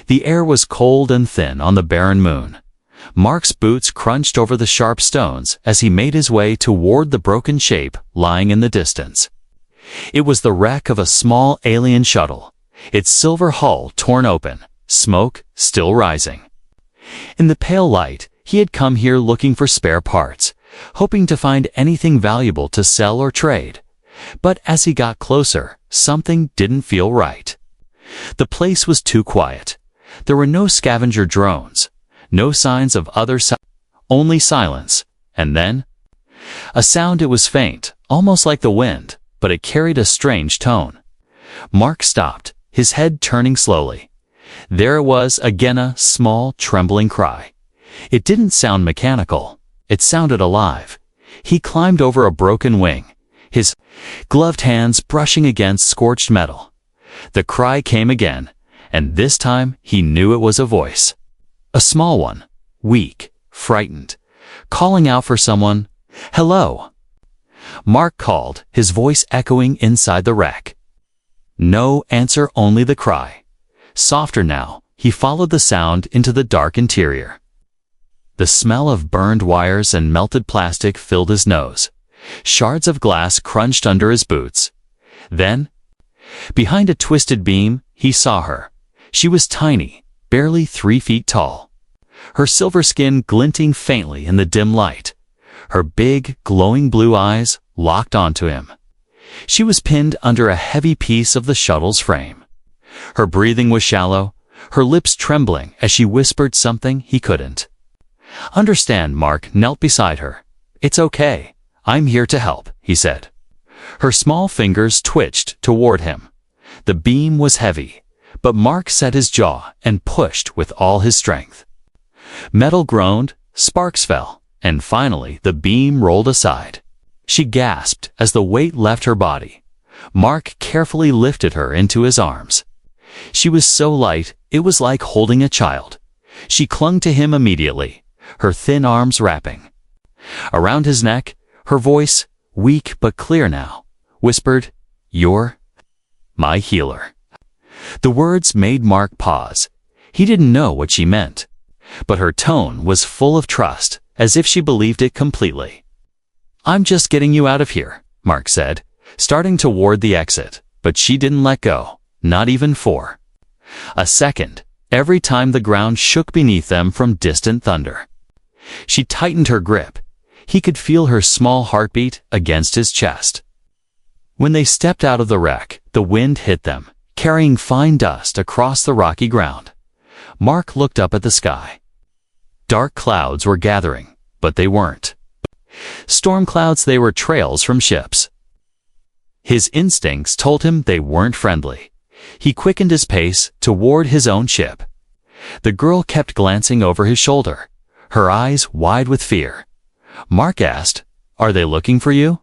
The air was cold and thin on the barren moon. Mark's boots crunched over the sharp stones as he made his way toward the broken shape lying in the distance. It was the wreck of a small alien shuttle, its silver hull torn open, smoke still rising. In the pale light, he had come here looking for spare parts, hoping to find anything valuable to sell or trade. But as he got closer, something didn't feel right. The place was too quiet. There were no scavenger drones, no signs of only silence, and then a sound. It was faint, almost like the wind, but it carried a strange tone. Mark stopped, his head turning slowly. There it was again, a small, trembling cry. It didn't sound mechanical. It sounded alive. He climbed over a broken wing, his gloved hands brushing against scorched metal. The cry came again, and this time he knew it was a voice. A small one, weak, frightened, calling out for someone. "Hello!" Mark called, his voice echoing inside the wreck. No answer, only the cry. Softer now, he followed the sound into the dark interior. The smell of burned wires and melted plastic filled his nose. Shards of glass crunched under his boots. Then, behind a twisted beam, he saw her. She was tiny, barely 3 feet tall. Her silver skin glinting faintly in the dim light. Her big, glowing blue eyes locked onto him. She was pinned under a heavy piece of the shuttle's frame. Her breathing was shallow, her lips trembling as she whispered something he couldn't understand. Mark knelt beside her. "It's okay. I'm here to help," he said. Her small fingers twitched toward him. The beam was heavy, but Mark set his jaw and pushed with all his strength. Metal groaned, sparks fell, and finally the beam rolled aside. She gasped as the weight left her body. Mark carefully lifted her into his arms. She was so light, it was like holding a child. She clung to him immediately, her thin arms wrapping around his neck. Her voice, weak but clear now, whispered, "You're my healer." The words made Mark pause. He didn't know what she meant, but her tone was full of trust, as if she believed it completely. "I'm just getting you out of here," Mark said, starting toward the exit, but she didn't let go, not even for a second, every time the ground shook beneath them from distant thunder. She tightened her grip. He could feel her small heartbeat against his chest. When they stepped out of the wreck, the wind hit them, carrying fine dust across the rocky ground. Mark looked up at the sky. Dark clouds were gathering, but they weren't storm clouds. They were trails from ships. His instincts told him they weren't friendly. He quickened his pace toward his own ship. The girl kept glancing over his shoulder, her eyes wide with fear. Mark asked, "Are they looking for you?"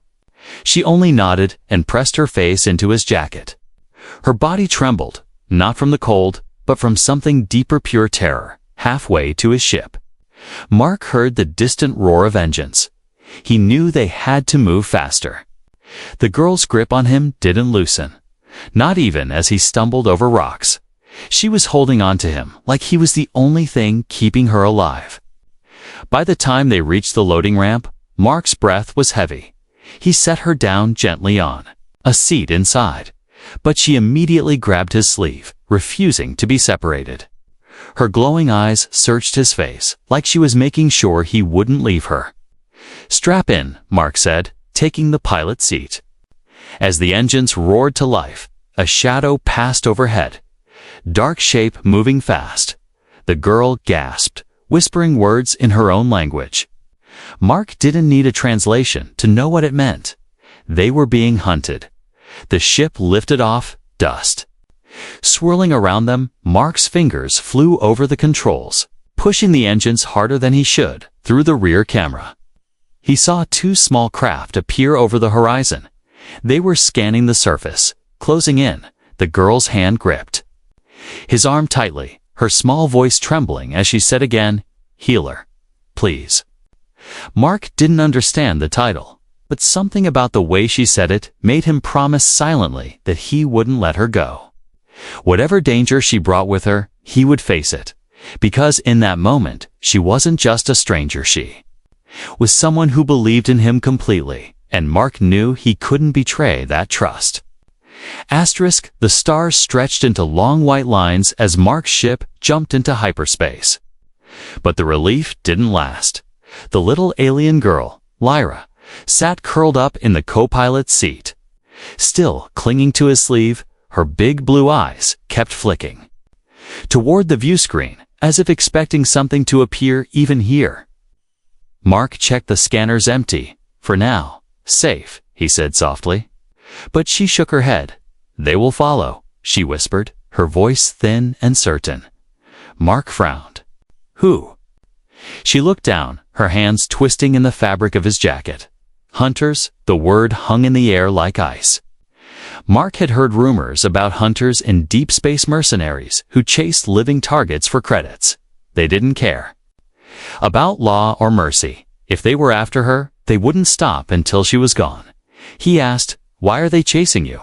She only nodded and pressed her face into his jacket. Her body trembled, not from the cold, but from something deeper, pure terror. Halfway to his ship, Mark heard the distant roar of engines. He knew they had to move faster. The girl's grip on him didn't loosen, not even as he stumbled over rocks. She was holding on to him like he was the only thing keeping her alive. By the time they reached the loading ramp, Mark's breath was heavy. He set her down gently on a seat inside, but she immediately grabbed his sleeve, refusing to be separated. Her glowing eyes searched his face, like she was making sure he wouldn't leave her. "Strap in," Mark said, taking the pilot seat. As the engines roared to life, a shadow passed overhead, dark shape moving fast. The girl gasped, whispering words in her own language. Mark didn't need a translation to know what it meant. They were being hunted. The ship lifted off, dust swirling around them. Mark's fingers flew over the controls, pushing the engines harder than he should through the rear camera. He saw 2 small craft appear over the horizon. They were scanning the surface, closing in, the girl's hand gripped his arm tightly, her small voice trembling as she said again, "Healer, please." Mark didn't understand the title, but something about the way she said it made him promise silently that he wouldn't let her go. Whatever danger she brought with her, He would face it, because in that moment, she wasn't just a stranger, she was someone who believed in him completely, and Mark knew he couldn't betray that trust. Asterisk, the stars stretched into long white lines as Mark's ship jumped into hyperspace. But the relief didn't last. The little alien girl, Lyra, sat curled up in the co-pilot's seat. Still clinging to his sleeve, her big blue eyes kept flicking toward the view screen, as if expecting something to appear even here. Mark checked the scanners empty. For now, safe, he said softly. But she shook her head. They will follow, she whispered, her voice thin and certain. Mark frowned. Who? She looked down, her hands twisting in the fabric of his jacket. Hunters, the word hung in the air like ice. Mark had heard rumors about hunters and deep space mercenaries who chased living targets for credits. They didn't care about law or mercy. If they were after her, they wouldn't stop until she was gone. He asked, why are they chasing you?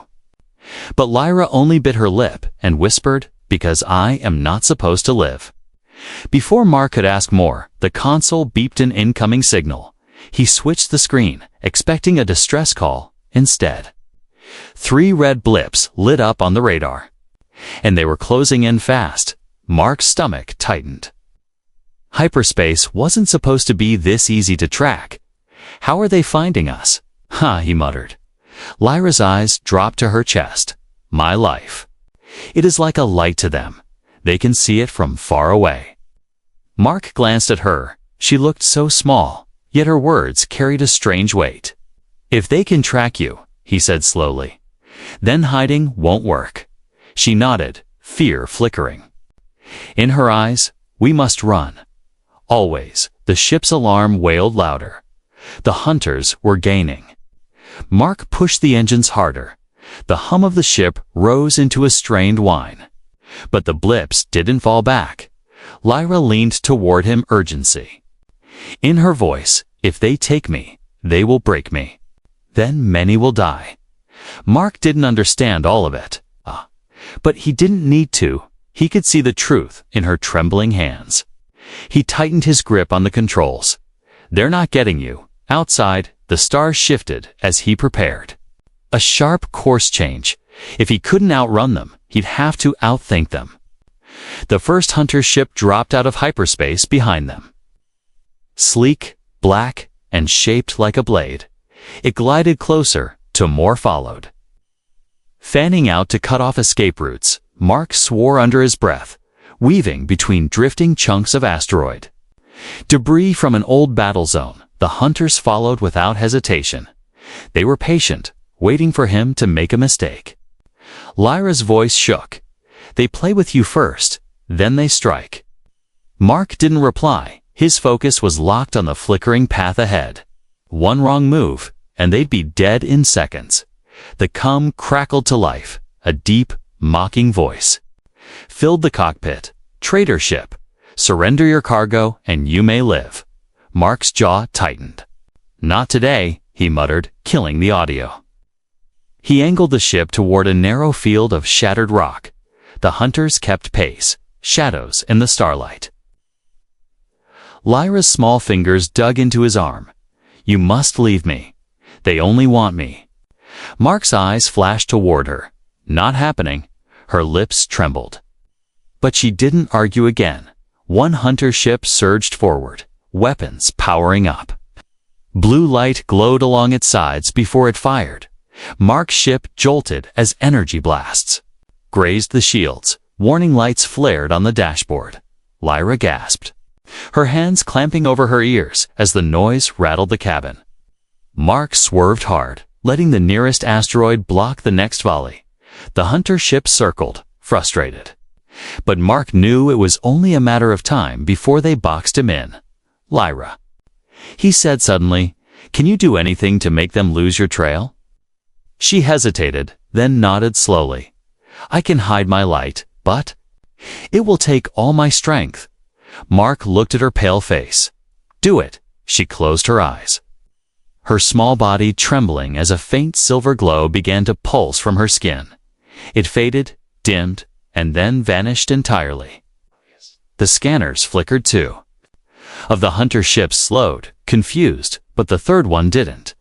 But Lyra only bit her lip and whispered, because I am not supposed to live. Before Mark could ask more, the console beeped an incoming signal. He switched the screen, expecting a distress call. Instead, 3 red blips lit up on the radar. And they were closing in fast. Mark's stomach tightened. Hyperspace wasn't supposed to be this easy to track. How are they finding us? He muttered. Lyra's eyes dropped to her chest. My life. It is like a light to them. They can see it from far away. Mark glanced at her. She looked so small, yet her words carried a strange weight. If they can track you, he said slowly, then hiding won't work. She nodded, fear flickering in her eyes. We must run. Always, the ship's alarm wailed louder. The hunters were gaining. Mark pushed the engines harder. The hum of the ship rose into a strained whine. But the blips didn't fall back. Lyra leaned toward him, urgency in her voice. If they take me, they will break me. Then many will die. Mark didn't understand all of it. But he didn't need to. He could see the truth in her trembling hands. He tightened his grip on the controls. They're not getting you. Outside, the stars shifted as he prepared. A sharp course change. If he couldn't outrun them, he'd have to outthink them. The first hunter ship dropped out of hyperspace behind them. Sleek, black, and shaped like a blade, it glided closer till more followed. Fanning out to cut off escape routes, Mark swore under his breath, weaving between drifting chunks of asteroid debris from an old battle zone. The hunters followed without hesitation. They were patient, waiting for him to make a mistake. Lyra's voice shook. They play with you first, then they strike. Mark didn't reply. His focus was locked on the flickering path ahead. One wrong move, and they'd be dead in seconds. The cum crackled to life. A deep, mocking voice filled the cockpit. Traitor ship, surrender your cargo and you may live. Mark's jaw tightened. Not today, he muttered, killing the audio. He angled the ship toward a narrow field of shattered rock. The hunters kept pace, shadows in the starlight. Lyra's small fingers dug into his arm. You must leave me. They only want me. Mark's eyes flashed toward her. Not happening. Her lips trembled. But she didn't argue again. One hunter ship surged forward, weapons powering up. Blue light glowed along its sides before it fired. Mark's ship jolted as energy blasts grazed the shields. Warning lights flared on the dashboard. Lyra gasped, her hands clamping over her ears as the noise rattled the cabin. Mark swerved hard, letting the nearest asteroid block the next volley. The hunter ship circled, frustrated. But Mark knew it was only a matter of time before they boxed him in. Lyra, he said suddenly, can you do anything to make them lose your trail? She hesitated, then nodded slowly. I can hide my light, but it will take all my strength. Mark looked at her pale face. Do it. She closed her eyes, her small body trembling as a faint silver glow began to pulse from her skin. It faded, dimmed, and then vanished entirely. The scanners flickered too. Of the hunter ships slowed, confused, but the third one didn't.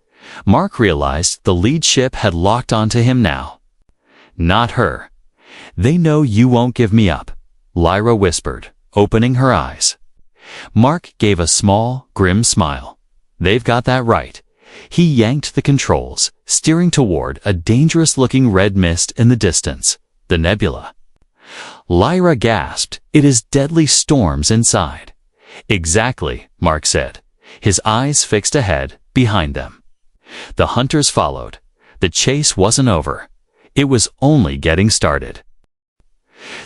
Mark realized the lead ship had locked onto him now. Not her. They know you won't give me up, Lyra whispered, opening her eyes. Mark gave a small, grim smile. They've got that right. He yanked the controls, steering toward a dangerous-looking red mist in the distance, the nebula. Lyra gasped. It is deadly storms inside. Exactly, Mark said, his eyes fixed ahead, behind them. The hunters followed. The chase wasn't over. It was only getting started.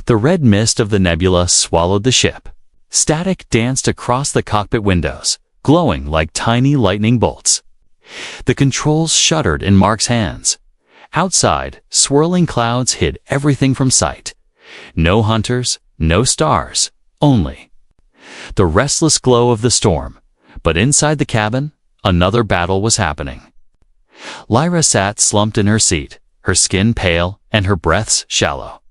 The red mist of the nebula swallowed the ship. Static danced across the cockpit windows, glowing like tiny lightning bolts. The controls shuddered in Mark's hands. Outside, swirling clouds hid everything from sight. No hunters, no stars, only the restless glow of the storm. But inside the cabin, another battle was happening. Lyra sat slumped in her seat, her skin pale and her breaths shallow.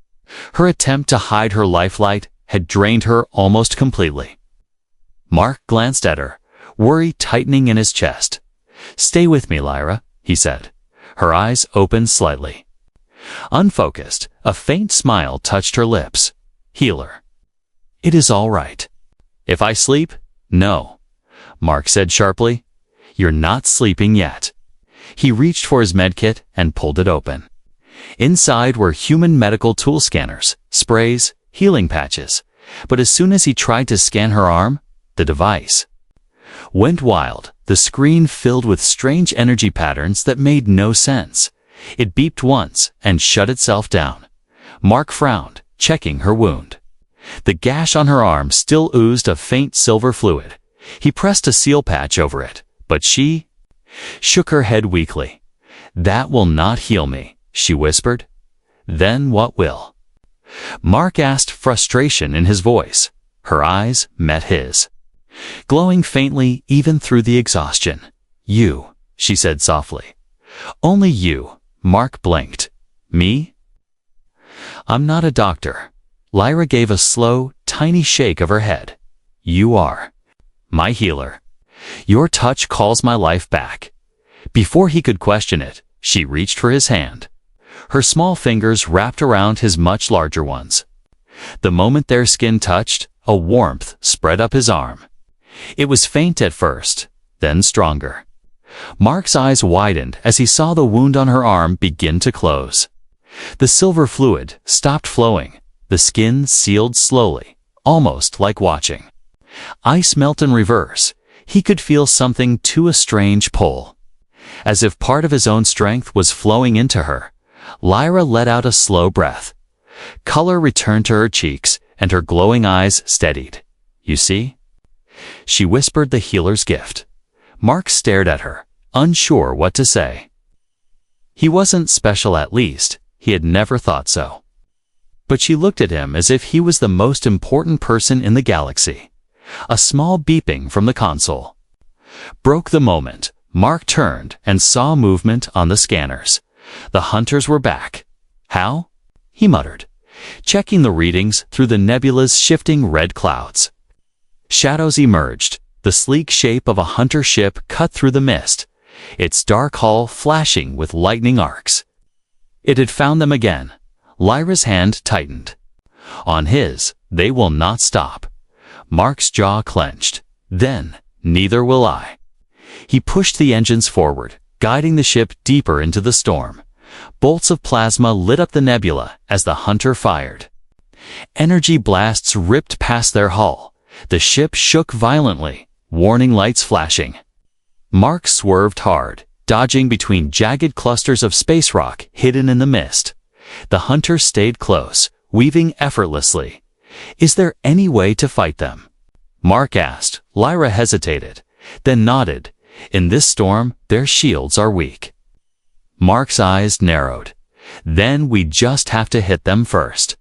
Her attempt to hide her lifelight had drained her almost completely. Mark glanced at her, worry tightening in his chest. "Stay with me, Lyra," he said. Her eyes opened slightly. Unfocused, a faint smile touched her lips. "Healer." "It is all right." "If I sleep?" "No," Mark said sharply. "You're not sleeping yet." He reached for his medkit and pulled it open. Inside were human medical tool scanners, sprays, healing patches. But as soon as he tried to scan her arm, the device went wild, the screen filled with strange energy patterns that made no sense. It beeped once and shut itself down. Mark frowned, checking her wound. The gash on her arm still oozed a faint silver fluid. He pressed a seal patch over it, but she shook her head weakly. "That will not heal me," she whispered. "Then what will?" Mark asked, frustration in his voice. Her eyes met his, glowing faintly even through the exhaustion. "You," she said softly. "Only you." Mark blinked. "Me?" "I'm not a doctor." Lyra gave a slow, tiny shake of her head. "You are my healer. Your touch calls my life back." Before he could question it, she reached for his hand. Her small fingers wrapped around his much larger ones. The moment their skin touched, a warmth spread up his arm. It was faint at first, then stronger. Mark's eyes widened as he saw the wound on her arm begin to close. The silver fluid stopped flowing. The skin sealed slowly, almost like watching ice melt in reverse. He could feel something to a strange pull. As if part of his own strength was flowing into her, Lyra let out a slow breath. Color returned to her cheeks, and her glowing eyes steadied. "You see?" She whispered the healer's gift. Mark stared at her, unsure what to say. He wasn't special, at least. He had never thought so. But she looked at him as if he was the most important person in the galaxy. A small beeping from the console broke the moment. Mark turned and saw movement on the scanners. The hunters were back. "How?" he muttered, checking the readings through the nebula's shifting red clouds. Shadows emerged. The sleek shape of a hunter ship cut through the mist, its dark hull flashing with lightning arcs. It had found them again. Lyra's hand tightened. On his, "They will not stop." Mark's jaw clenched. "Then, neither will I." He pushed the engines forward, guiding the ship deeper into the storm. Bolts of plasma lit up the nebula as the hunter fired. Energy blasts ripped past their hull. The ship shook violently, warning lights flashing. Mark swerved hard, dodging between jagged clusters of space rock hidden in the mist. The hunter stayed close, weaving effortlessly. "Is there any way to fight them?" Mark asked. Lyra hesitated, then nodded. "In this storm, their shields are weak." Mark's eyes narrowed. "Then we just have to hit them first."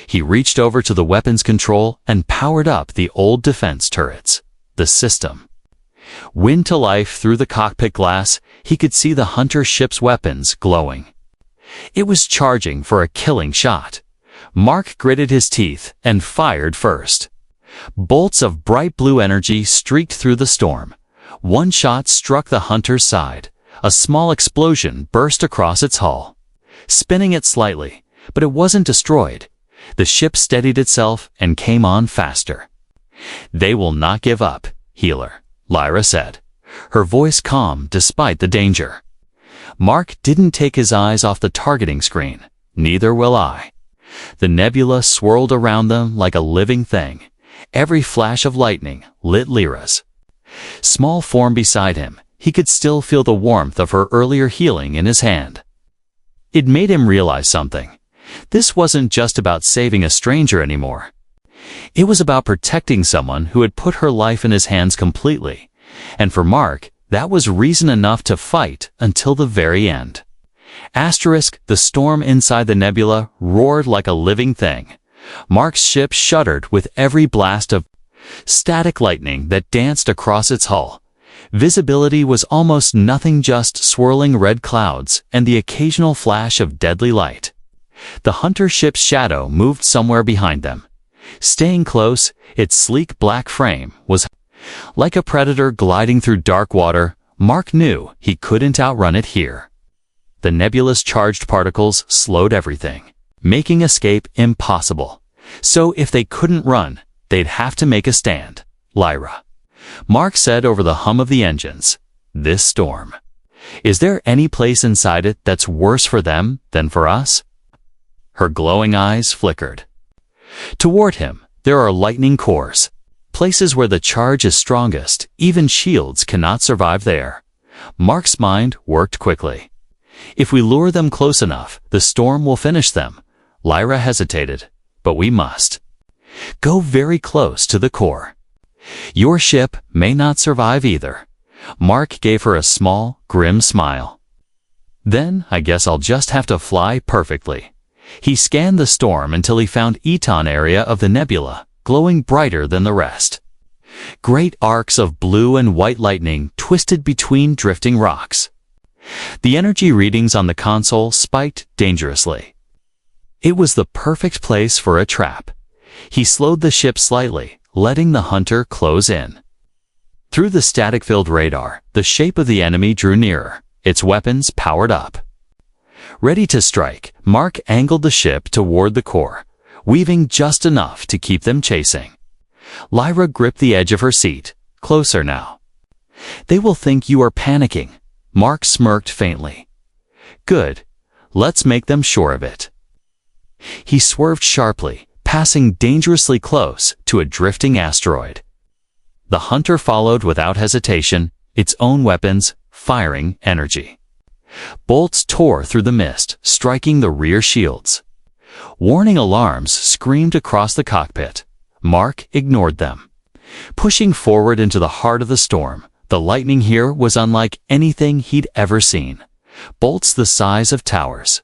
He reached over to the weapons control and powered up the old defense turrets. The system wind to life through the cockpit glass. He could see the hunter ship's weapons glowing. It was charging for a killing shot. Mark gritted his teeth and fired first. Bolts of bright blue energy streaked through the storm. One shot struck the hunter's side. A small explosion burst across its hull, spinning it slightly, but it wasn't destroyed. The ship steadied itself and came on faster. "They will not give up, healer," Lyra said, her voice calm despite the danger. Mark didn't take his eyes off the targeting screen. Neither will I. The nebula swirled around them like a living thing. Every flash of lightning lit Lyra's small form beside him. He could still feel the warmth of her earlier healing in his hand. It made him realize something. This wasn't just about saving a stranger anymore. It was about protecting someone who had put her life in his hands completely. And for Mark, that was reason enough to fight until the very end. The storm inside the nebula roared like a living thing. Mark's ship shuddered with every blast of static lightning that danced across its hull. Visibility was almost nothing, just swirling red clouds and the occasional flash of deadly light. The hunter ship's shadow moved somewhere behind them. Staying close, its sleek black frame was like a predator gliding through dark water. Mark knew he couldn't outrun it here. The nebula's charged particles slowed everything, making escape impossible. So if they couldn't run, they'd have to make a stand. "Lyra," Mark said over the hum of the engines, "this storm. Is there any place inside it that's worse for them than for us?" Her glowing eyes flickered. Toward him, there are lightning cores. Places where the charge is strongest, even shields cannot survive there. Mark's mind worked quickly. "If we lure them close enough, the storm will finish them." Lyra hesitated. "But we must go very close to the core. Your ship may not survive either." Mark gave her a small, grim smile. "Then I guess I'll just have to fly perfectly." He scanned the storm until he found Eton area of the nebula, glowing brighter than the rest. Great arcs of blue and white lightning twisted between drifting rocks. The energy readings on the console spiked dangerously. It was the perfect place for a trap. He slowed the ship slightly, letting the hunter close in. Through the static-filled radar, the shape of the enemy drew nearer, its weapons powered up. Ready to strike, Mark angled the ship toward the core, weaving just enough to keep them chasing. Lyra gripped the edge of her seat. "Closer now." "They will think you are panicking." Mark smirked faintly. "Good. Let's make them sure of it." He swerved sharply, passing dangerously close to a drifting asteroid. The hunter followed without hesitation, its own weapons firing energy. Bolts tore through the mist, striking the rear shields. Warning alarms screamed across the cockpit. Mark ignored them. Pushing forward into the heart of the storm, the lightning here was unlike anything he'd ever seen. Bolts the size of towers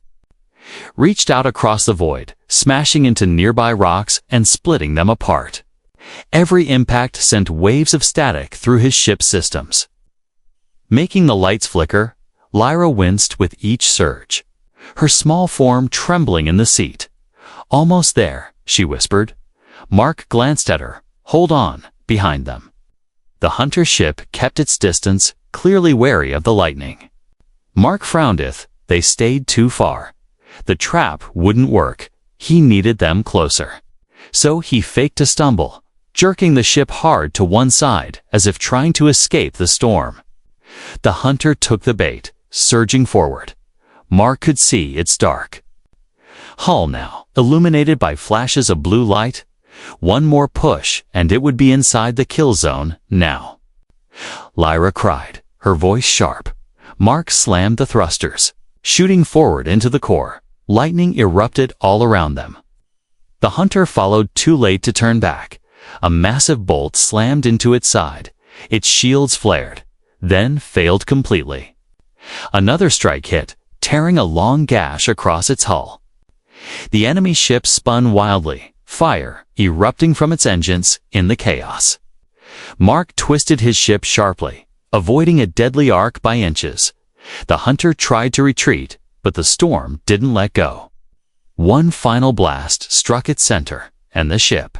reached out across the void, smashing into nearby rocks and splitting them apart. Every impact sent waves of static through his ship's systems. Making the lights flicker, Lyra winced with each surge, her small form trembling in the seat. "Almost there," she whispered. Mark glanced at her. "Hold on," behind them. The hunter ship kept its distance, clearly wary of the lightning. Mark frowned. They stayed too far. The trap wouldn't work. He needed them closer. So he faked a stumble, jerking the ship hard to one side as if trying to escape the storm. The hunter took the bait, surging forward. Mark could see its dark hull now, illuminated by flashes of blue light. One more push, and it would be inside the kill zone now. Lyra cried, her voice sharp. Mark slammed the thrusters, shooting forward into the core. Lightning erupted all around them. The hunter followed too late to turn back. A massive bolt slammed into its side. Its shields flared, then failed completely. Another strike hit, tearing a long gash across its hull. The enemy ship spun wildly, fire erupting from its engines in the chaos. Mark twisted his ship sharply, avoiding a deadly arc by inches. The hunter tried to retreat, but the storm didn't let go. One final blast struck its center, and the ship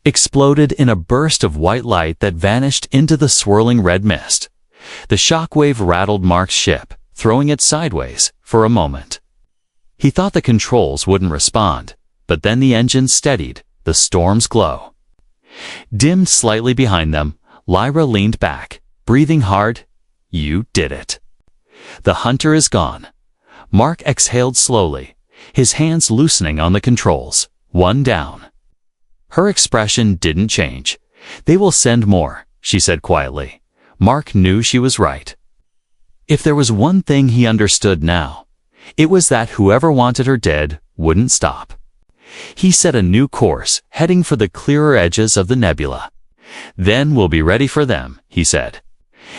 exploded in a burst of white light that vanished into the swirling red mist. The shockwave rattled Mark's ship, throwing it sideways for a moment. He thought the controls wouldn't respond, but then the engines steadied, the storm's glow. Dimmed slightly behind them, Lyra leaned back, breathing hard. "You did it." "The hunter is gone." Mark exhaled slowly, his hands loosening on the controls. "One down." Her expression didn't change. "They will send more," she said quietly. Mark knew she was right. If there was one thing he understood now, it was that whoever wanted her dead wouldn't stop. He set a new course, heading for the clearer edges of the nebula. "Then we'll be ready for them," he said.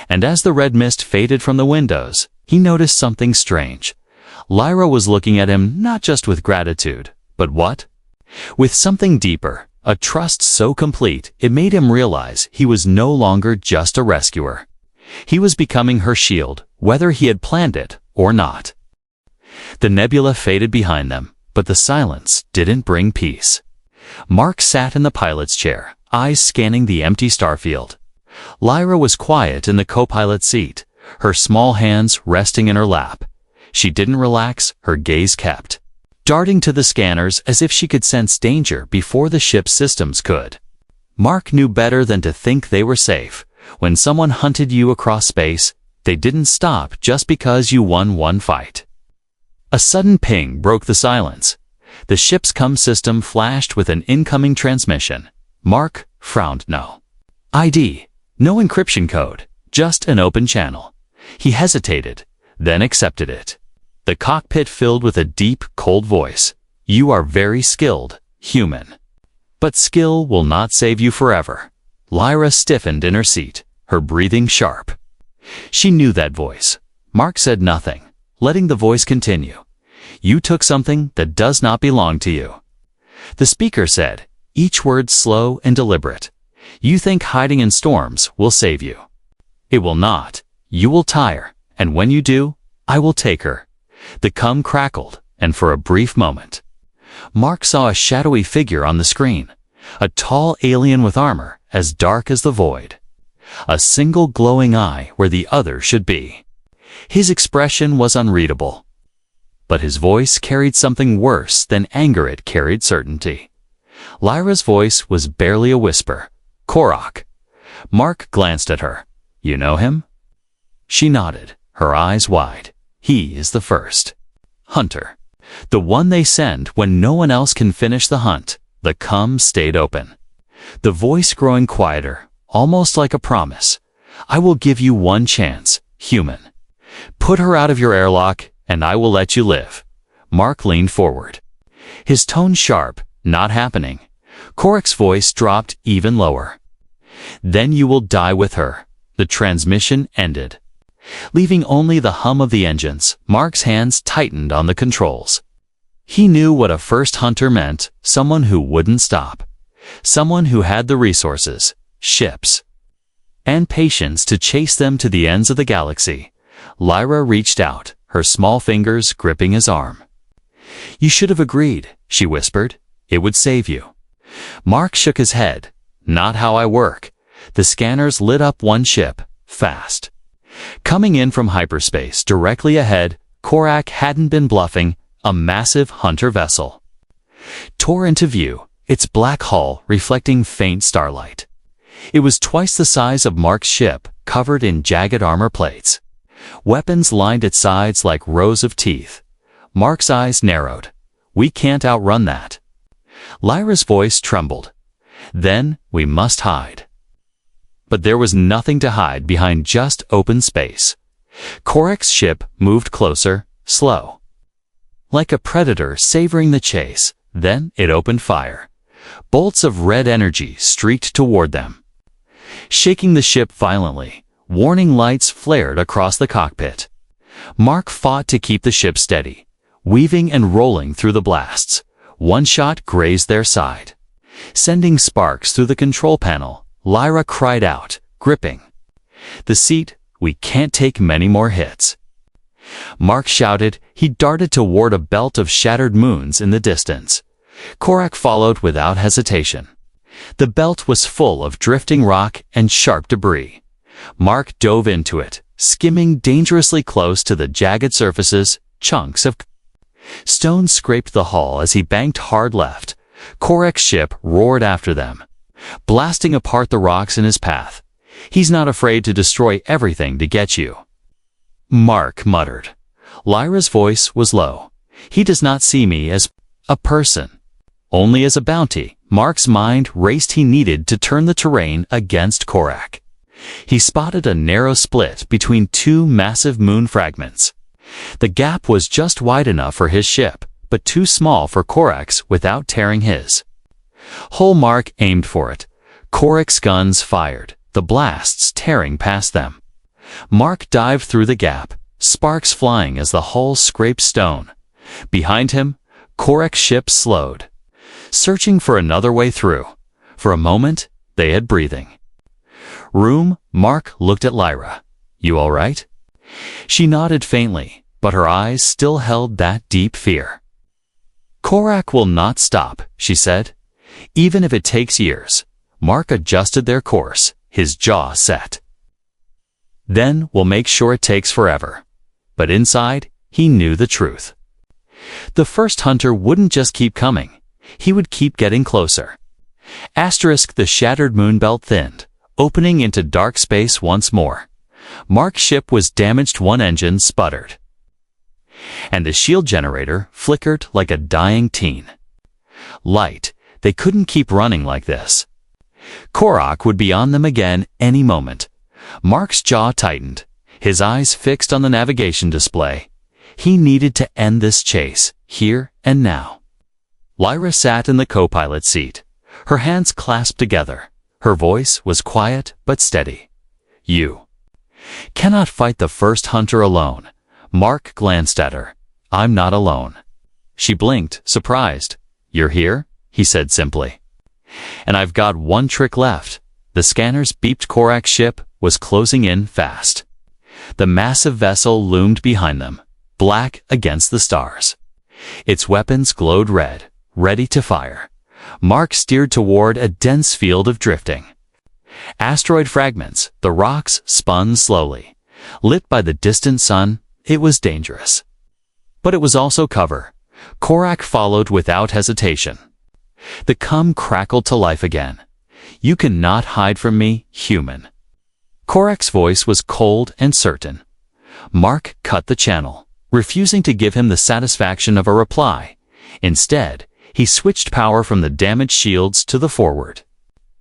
And as the red mist faded from the windows, he noticed something strange. Lyra was looking at him not just with gratitude, but what? With something deeper, a trust so complete it made him realize he was no longer just a rescuer. He was becoming her shield, whether he had planned it or not. The nebula faded behind them, but the silence didn't bring peace. Mark sat in the pilot's chair, eyes scanning the empty starfield. Lyra was quiet in the co-pilot seat, her small hands resting in her lap. She didn't relax, her gaze kept darting to the scanners as if she could sense danger before the ship's systems could. Mark knew better than to think they were safe. When someone hunted you across space, they didn't stop just because you won one fight. A sudden ping broke the silence. The ship's comm system flashed with an incoming transmission. Mark frowned. No ID, no encryption code, just an open channel. He hesitated, then accepted it. The cockpit filled with a deep, cold voice. "You are very skilled, human. But skill will not save you forever." Lyra stiffened in her seat, her breathing sharp. She knew that voice. Mark said nothing, letting the voice continue. "You took something that does not belong to you." The speaker said, each word slow and deliberate. "You think hiding in storms will save you. It will not. You will tire, and when you do, I will take her." The comm crackled, and for a brief moment, Mark saw a shadowy figure on the screen, a tall alien with armor as dark as the void. A single glowing eye where the other should be. His expression was unreadable, but his voice carried something worse than anger. It carried certainty. Lyra's voice was barely a whisper. "Korak." Mark glanced at her. "You know him?" She nodded, her eyes wide. "He is the first hunter. The one they send when no one else can finish the hunt." The comm stayed open, the voice growing quieter, almost like a promise. "I will give you one chance, human. Put her out of your airlock, and I will let you live." Mark leaned forward, his tone sharp. "Not happening." Korak's voice dropped even lower. "Then you will die with her." The transmission ended, leaving only the hum of the engines. Mark's hands tightened on the controls. He knew what a first hunter meant, someone who wouldn't stop. Someone who had the resources, ships, and patience to chase them to the ends of the galaxy. Lyra reached out, her small fingers gripping his arm. "You should have agreed," she whispered. "It would save you." Mark shook his head. "Not how I work." The scanners lit up one ship, fast. Coming in from hyperspace directly ahead, Korak hadn't been bluffing, a massive hunter vessel tore into view, its black hull reflecting faint starlight. It was twice the size of Mark's ship, covered in jagged armor plates. Weapons lined its sides like rows of teeth. Mark's eyes narrowed. "We can't outrun that." Lyra's voice trembled. "Then we must hide." But there was nothing to hide behind just open space. Korak's ship moved closer, slow, like a predator savoring the chase. Then it opened fire. Bolts of red energy streaked toward them, shaking the ship violently. Warning lights flared across the cockpit. Mark fought to keep the ship steady, weaving and rolling through the blasts. One shot grazed their side, sending sparks through the control panel. Lyra cried out, gripping the seat. "We can't take many more hits." Mark shouted. He darted toward a belt of shattered moons in the distance. Korak followed without hesitation. The belt was full of drifting rock and sharp debris. Mark dove into it, skimming dangerously close to the jagged surfaces. Chunks of stone scraped the hull as he banked hard left. Korak's ship roared after them, blasting apart the rocks in his path. He's not afraid to destroy everything to get you. Mark muttered. Lyra's voice was low. He does not see me as a person, only as a bounty. Mark's mind raced. He needed to turn the terrain against Korak. He spotted a narrow split between two massive moon fragments. The gap was just wide enough for his ship, but too small for Korak's without tearing his. Mark aimed for it. Korak's guns fired, the blasts tearing past them. Mark dived through the gap, sparks flying as the hull scraped stone. Behind him, Korak's ship slowed, searching for another way through. For a moment, they had breathing room. Mark looked at Lyra. You all right? She nodded faintly, but her eyes still held that deep fear. Korak will not stop, she said, even if it takes years. Mark adjusted their course, his jaw set. Then we'll make sure it takes forever. But inside, he knew the truth. The first hunter wouldn't just keep coming. He would keep getting closer. The shattered moonbelt thinned, opening into dark space once more. Mark's ship was damaged. One engine sputtered, and the shield generator flickered like a dying teen. Light. They couldn't keep running like this. Korak would be on them again any moment. Mark's jaw tightened, his eyes fixed on the navigation display. He needed to end this chase, here and now. Lyra sat in the co-pilot seat, her hands clasped together. Her voice was quiet but steady. You cannot fight the first hunter alone. Mark glanced at her. I'm not alone. She blinked, surprised. You're here? He said simply. And I've got one trick left. The scanners beeped. Korak's ship was closing in fast. The massive vessel loomed behind them, black against the stars. Its weapons glowed red, ready to fire. Mark steered toward a dense field of drifting asteroid fragments. The rocks spun slowly, lit by the distant sun. It was dangerous, but it was also cover. Korak followed without hesitation. The cum crackled to life again. You cannot hide from me, human. Korak's voice was cold and certain. Mark cut the channel, refusing to give him the satisfaction of a reply. Instead, he switched power from the damaged shields to the forward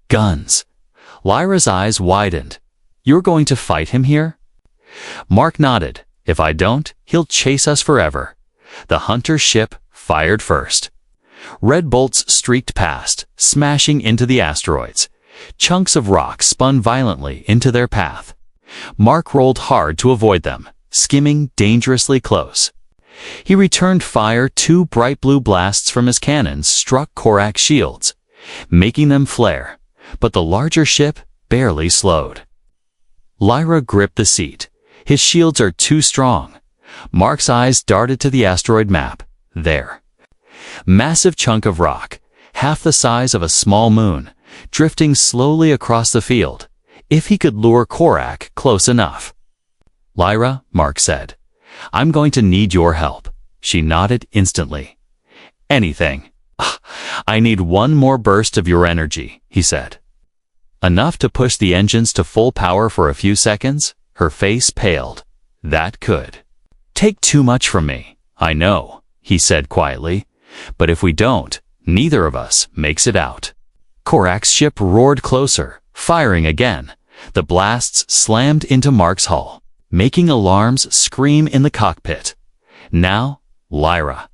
guns. Lyra's eyes widened. You're going to fight him here? Mark nodded. If I don't, he'll chase us forever. The hunter's ship fired first. Red bolts streaked past, smashing into the asteroids. Chunks of rock spun violently into their path. Mark rolled hard to avoid them, skimming dangerously close. He returned fire. Two bright blue blasts from his cannons struck Korak's shields, making them flare, but the larger ship barely slowed. Lyra gripped the seat. His shields are too strong. Mark's eyes darted to the asteroid map. There. Massive chunk of rock, half the size of a small moon, drifting slowly across the field. If he could lure Korak close enough. Lyra, Mark said, I'm going to need your help. She nodded instantly. Anything. I need one more burst of your energy, he said. Enough to push the engines to full power for a few seconds? Her face paled. That could take too much from me. I know, he said quietly. But if we don't, neither of us makes it out. Korak's ship roared closer, firing again. The blasts slammed into Mark's hull, making alarms scream in the cockpit. Now, Lyra.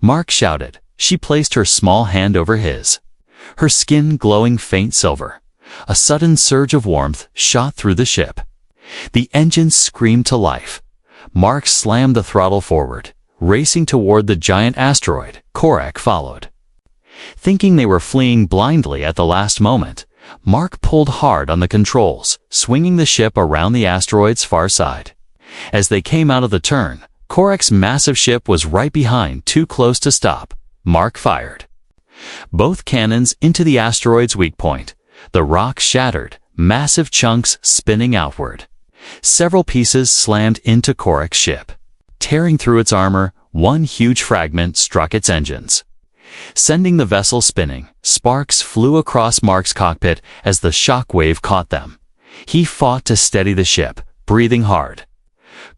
Mark shouted. She placed her small hand over his, her skin glowing faint silver. A sudden surge of warmth shot through the ship. The engines screamed to life. Mark slammed the throttle forward, racing toward the giant asteroid. Korak followed. Thinking they were fleeing blindly at the last moment, Mark pulled hard on the controls, swinging the ship around the asteroid's far side. As they came out of the turn, Korak's massive ship was right behind, too close to stop. Mark fired. Both cannons into the asteroid's weak point. The rock shattered, massive chunks spinning outward. Several pieces slammed into Korak's ship. Tearing through its armor, one huge fragment struck its engines. Sending the vessel spinning, sparks flew across Mark's cockpit as the shock wave caught them. He fought to steady the ship, breathing hard.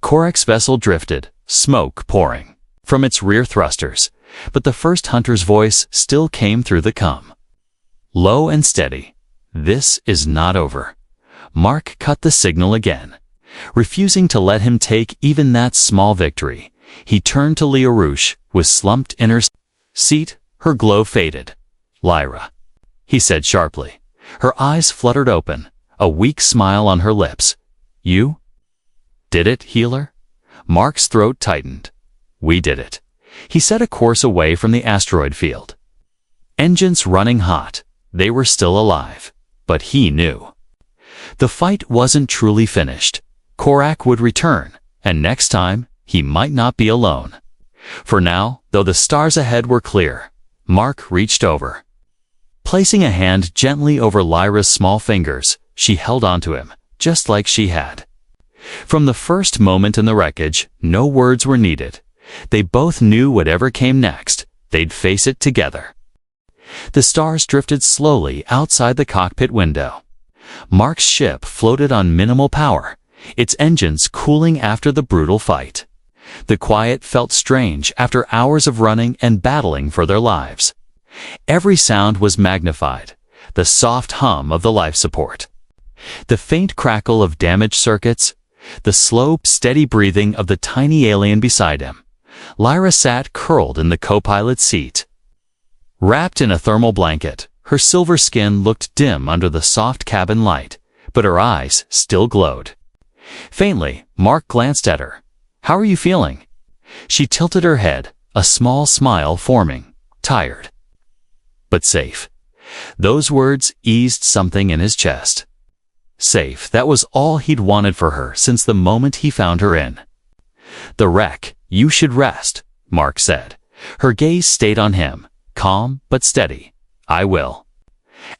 Korak's vessel drifted, smoke pouring from its rear thrusters, but the first hunter's voice still came through the com. Low and steady. This is not over. Mark cut the signal again. Refusing to let him take even that small victory, he turned to Leah Rouge, with slumped in her seat, her glow faded. "Lyra," he said sharply. Her eyes fluttered open, a weak smile on her lips. "You? Did it, healer?" Mark's throat tightened. "We did it." He set a course away from the asteroid field. Engines running hot. They were still alive. But he knew. The fight wasn't truly finished. Korak would return, and next time, he might not be alone. For now, though the stars ahead were clear, Mark reached over. Placing a hand gently over Lyra's small fingers, she held onto him, just like she had. From the first moment in the wreckage, no words were needed. They both knew whatever came next, they'd face it together. The stars drifted slowly outside the cockpit window. Mark's ship floated on minimal power, its engines cooling after the brutal fight. The quiet felt strange after hours of running and battling for their lives. Every sound was magnified, the soft hum of the life support, the faint crackle of damaged circuits, the slow, steady breathing of the tiny alien beside him. Lyra sat curled in the co-pilot's seat. Wrapped in a thermal blanket, her silver skin looked dim under the soft cabin light, but her eyes still glowed. Faintly, Mark glanced at her. "How are you feeling?" She tilted her head, a small smile forming. "Tired. But safe." Those words eased something in his chest. Safe, that was all he'd wanted for her since the moment he found her in. "The wreck, you should rest," Mark said. Her gaze stayed on him, calm but steady. "I will."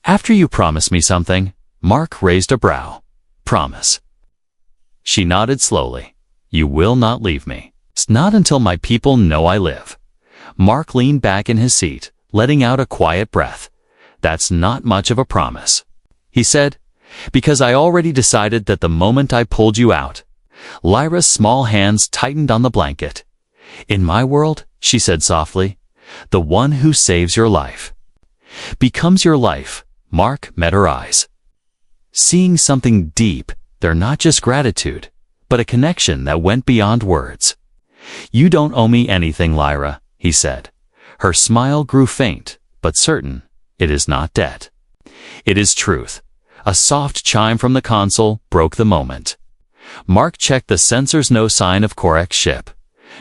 "After you promise me something." Mark raised a brow. "Promise." She nodded slowly. "You will not leave me. Not until my people know I live." Mark leaned back in his seat, letting out a quiet breath. "That's not much of a promise," he said, "because I already decided that the moment I pulled you out." Lyra's small hands tightened on the blanket. "In my world," she said softly, "the one who saves your life becomes your life." Mark met her eyes. Seeing something deep, they're not just gratitude, but a connection that went beyond words. "You don't owe me anything, Lyra," he said. Her smile grew faint, but certain. "It is not debt. It is truth." A soft chime from the console broke the moment. Mark checked the sensors. No sign of Korak's ship.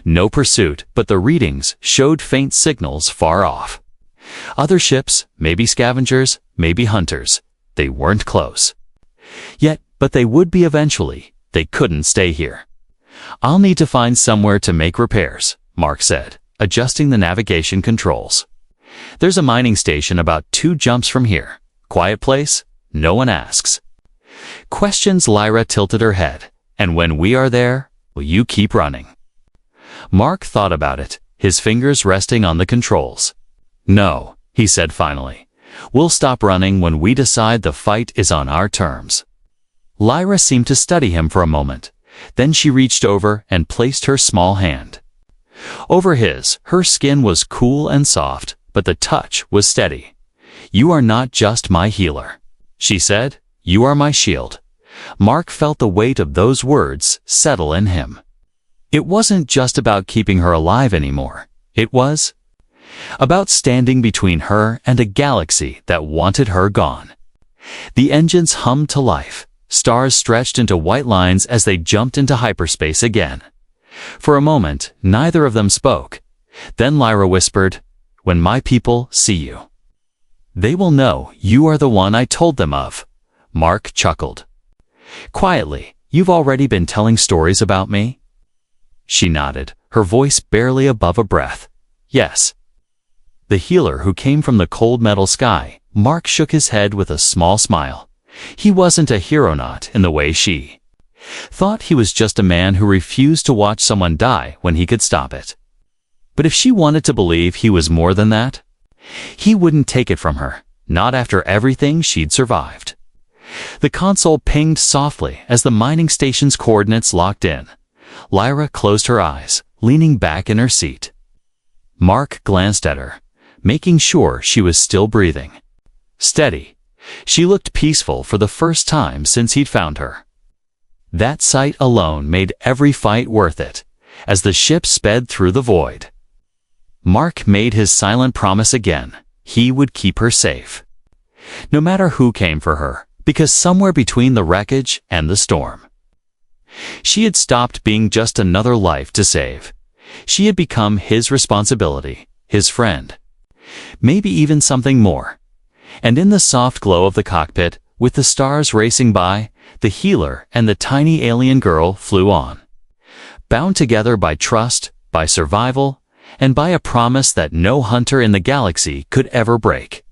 No pursuit, but the readings showed faint signals far off. Other ships, maybe scavengers, maybe hunters. They weren't close. But they would be eventually. They couldn't stay here. "I'll need to find somewhere to make repairs," Mark said, adjusting the navigation controls. "There's a mining station about 2 jumps from here. Quiet place, no one asks questions." Lyra tilted her head. "And when we are there, will you keep running?" Mark thought about it, his fingers resting on the controls. "No," he said finally. "We'll stop running when we decide the fight is on our terms." Lyra seemed to study him for a moment. Then she reached over and placed her small hand over his. Her skin was cool and soft, but the touch was steady. "You are not just my healer," she said. "You are my shield." Mark felt the weight of those words settle in him. It wasn't just about keeping her alive anymore. It was about standing between her and a galaxy that wanted her gone. The engines hummed to life. Stars stretched into white lines as they jumped into hyperspace again. For a moment, neither of them spoke. Then Lyra whispered, "When my people see you, they will know you are the one I told them of." Mark chuckled. Quietly, "You've already been telling stories about me?" She nodded, her voice barely above a breath. "Yes." the healer who came from the cold metal sky, Mark shook his head with a small smile. He wasn't a hero-naut in the way she thought. He was just a man who refused to watch someone die when he could stop it. But if she wanted to believe he was more than that, he wouldn't take it from her, not after everything she'd survived. The console pinged softly as the mining station's coordinates locked in. Lyra closed her eyes, leaning back in her seat. Mark glanced at her, making sure she was still breathing. Steady. She looked peaceful for the first time since he'd found her. That sight alone made every fight worth it, as the ship sped through the void. Mark made his silent promise again. He would keep her safe, no matter who came for her, because somewhere between the wreckage and the storm, she had stopped being just another life to save. She had become his responsibility, his friend, maybe even something more. And in the soft glow of the cockpit, with the stars racing by, the healer and the tiny alien girl flew on, bound together by trust, by survival, and by a promise that no hunter in the galaxy could ever break.